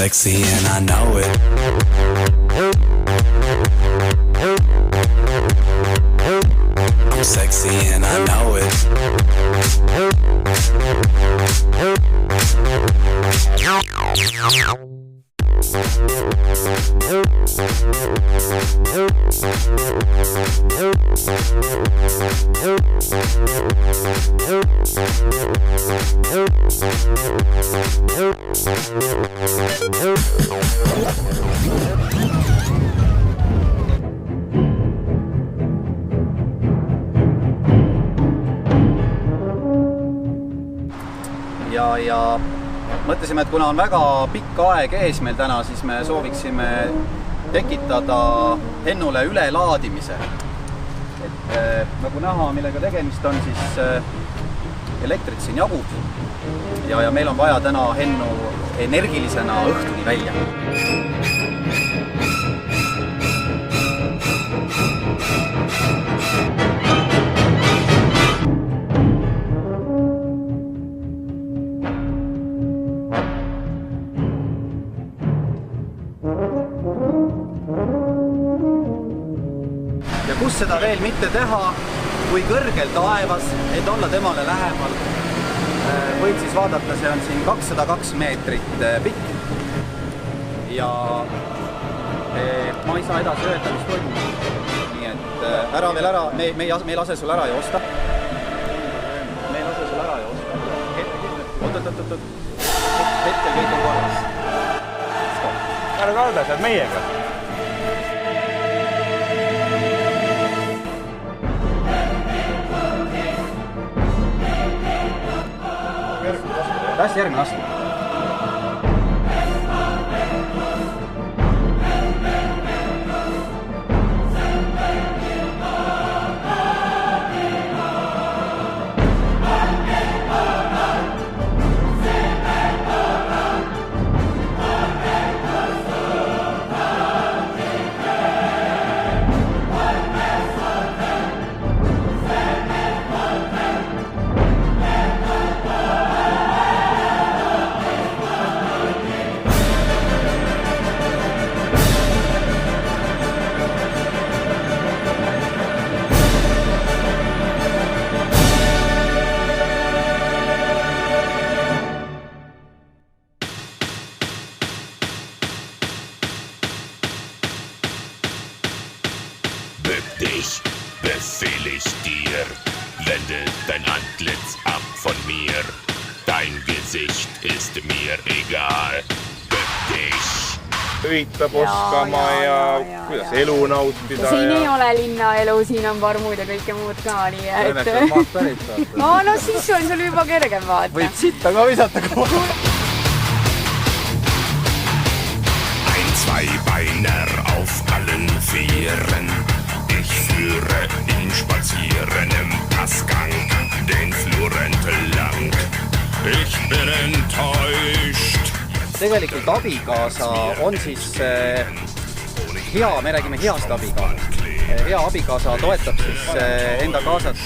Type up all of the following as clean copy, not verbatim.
sexy and I know it. I'm sexy and I know it. Ja mõtlesime, et kuna on väga pikk aeg ees meil täna, siis me sooviksime tekitada Hennule ülelaadimise. Nagu näha, millega tegemist on, siis elektrit siin jagub ja meil on vaja täna Hennu energilisena õhtuni välja. Kus seda veel mitte teha, kui kõrgel taevas, et olla temale lähemal. Võid siis vaadata, see on siin 202 meetrit pikk. Ja ma ei saa edasi öelda, mis toimub. Nii et ära veel ära, me ei lase sul ära joosta. Me ei lase sul ära joosta. Oot. Hetkel kõik on korras. Ära kalda, sa oled meiega. Läks järgmine aasta. Dich befehl ich dir, wende dein Antlitz ab von mir. Dein Gesicht ist mir egal. Bück dich. Üritab oskama ja kuidas elu nautida. Siin ei ole linnaelu, siin on varmud ja kõike muud ka. Õnneks on maad pärit vaata. No siis on sul juba kergem vaata. Võid sitta ka visata ka. Ein Zweibeiner auf allen Vieren. Ich führe ihn spazieren im Passgang den Flur entlang. Ich bin enttäuscht. Tegelikult abikaasa on siis hea, me räägime heast abikaasast. Hea abikaasa toetab siis enda kaasat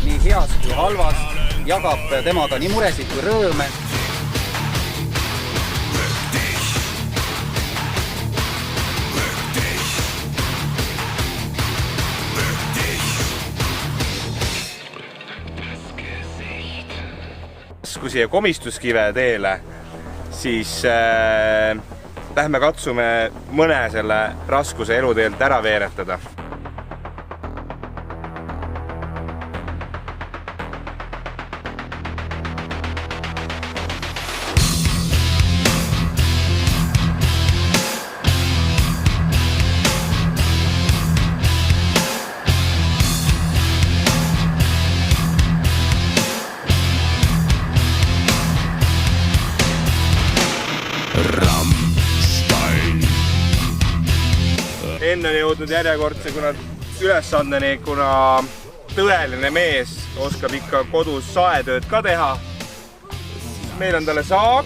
nii heas kui halvas, jagab temaga nii muresid kui rõõme. Kui siia komistuskive teele, siis lähme katsume mõne selle raskuse eluteelt ära veeretada. Enne on jõudnud järjekordse ülesandeni, kuna tõeline mees oskab ikka kodus saetööd ka teha. Meil on talle saag.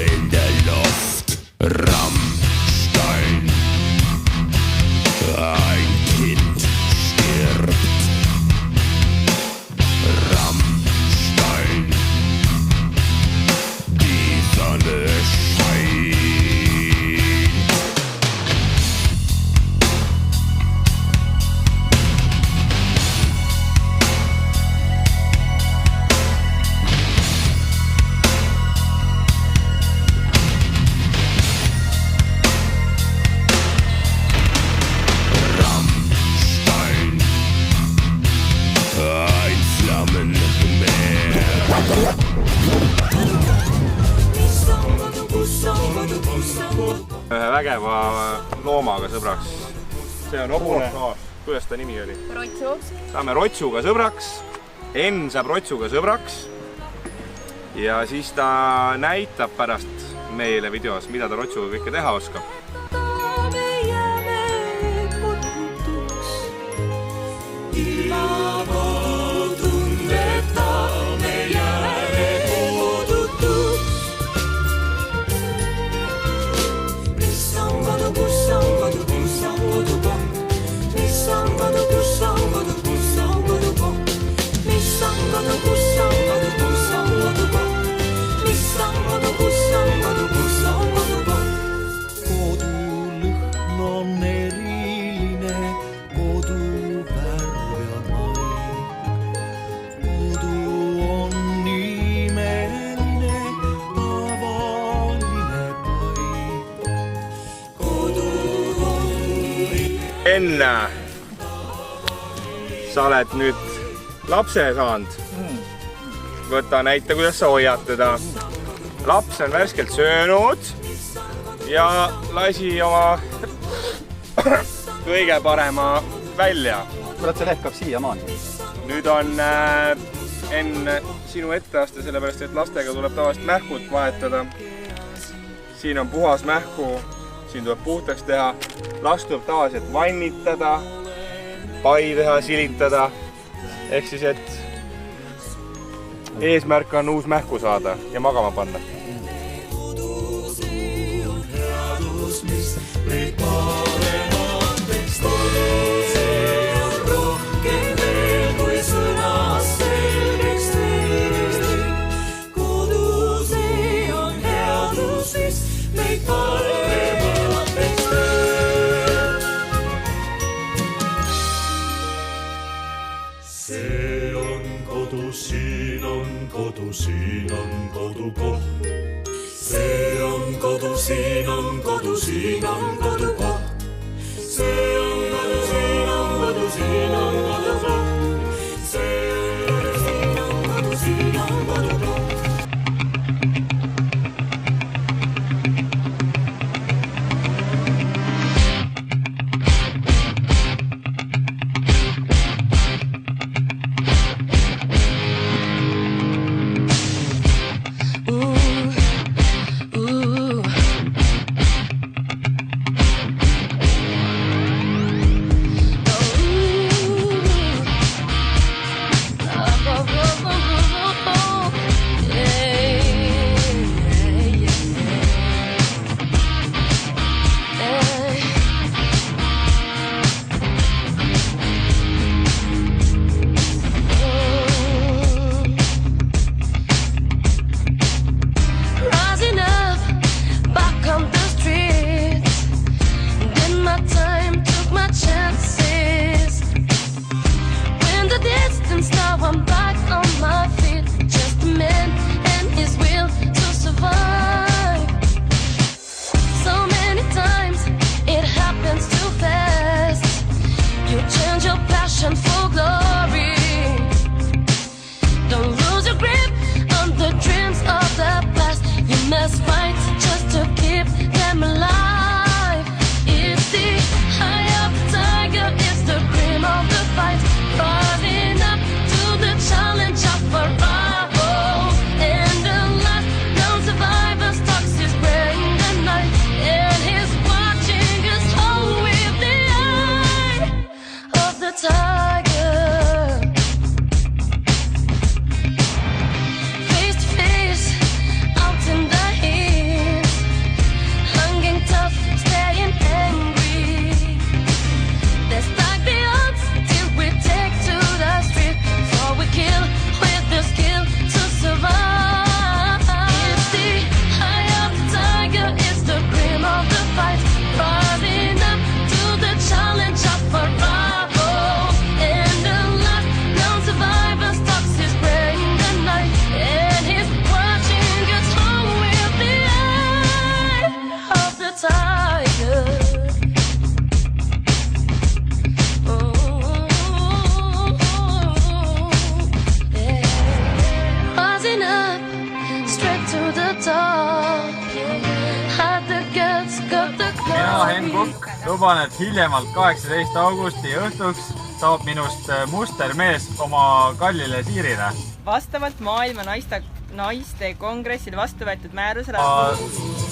In der Luft Rammstein. Ein Kind stirbt. Rammstein. Die Sonne scheint. vägeva loomaga sõbraks. See on hobune. Kuidas ta nimi oli? Rotsu. Saame Rotsuga sõbraks. Enn saab Rotsuga sõbraks. Ja siis ta näitab pärast meile videos, mida ta Rotsuga kõike teha oskab. Enn, sa oled nüüd lapse saanud. Võta näita, kuidas sa hoiad teda. Laps on värskelt söönud ja lasi oma kõige parema välja. Kurat, see lehkab siiamaani. Nüüd on Enn sinu etteaste, sellepärast et lastega tuleb tavaliselt mähkud vahetada. Siin on puhas mähku, siin tuleb puhtaks teha. Last tuleb tavaliselt vannitada, pai teha, silitada. Ehk siis, et eesmärk on uus mähku saada ja magama panna. Siin on kodukoht. See on kodu, siin on kodu, siin on kodukoht. See on kodu, siin on kodu, siin on kodukoht. See on kodu, siin on kodu, siin on kodukoht. luban, et hiljemalt 18. augusti õhtuks saab minust mustermees oma kallile Siirile. Vastavalt maailma naiste kongressil vastu võetud määrusele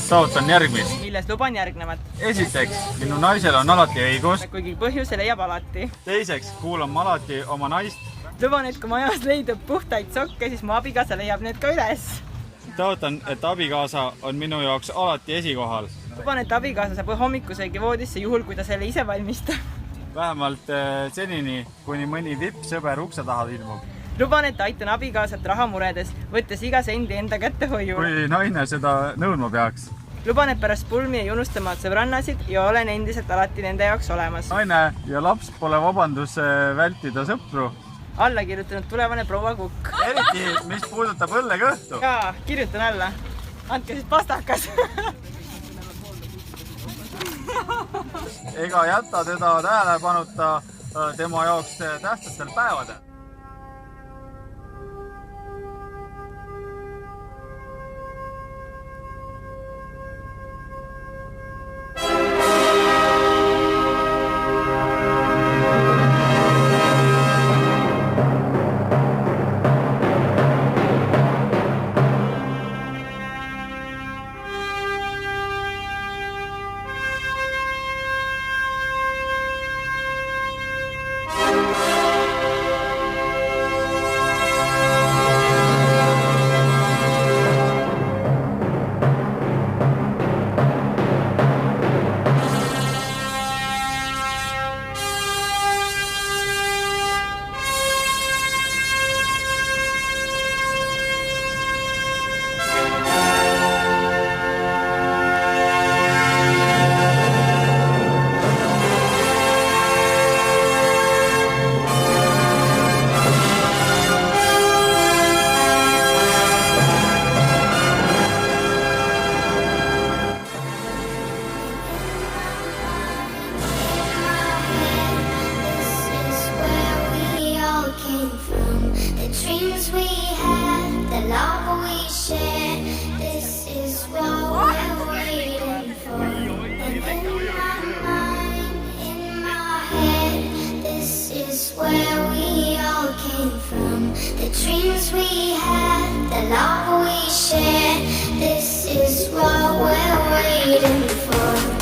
Taotan järgmist. Milles luban järgnevat. Esiteks, minu naisel on alati õigus. Kuigi põhjuse leiab alati. Teiseks, kuulan ma alati oma naist. Luban, et kui majas leidub puhtaid sokke, siis mu abikaasa leiab need ka üles. Taotan, et abikaasa on minu jaoks alati esikohal. Luban, et abikaasa saab hommikusöögi voodisse juhul, kui ta selle ise valmistab. Vähemalt senini, kuni mõni vippsõber ukse taha ilmub. Luban, et aitan abikaasat rahamuredes, võttes iga sendi enda kättehoiu. Kui naine seda nõudma peaks. Luban, et pärast pulmi ei unusta maad sõbrannasid ja olen endiselt alati nende jaoks olemas. Naine ja laps pole vabandus vältida sõpru. Alla kirjutanud tulevane proua Kukk. Eriti, mis puudutab õllekõhtu. Jaa, kirjutan alla. Andke siis pastakas. Ega jätta teda tähelepanuta tema jaoks tähtsastel päevadel. The dreams we had, the love we shared, this is what we're waiting for.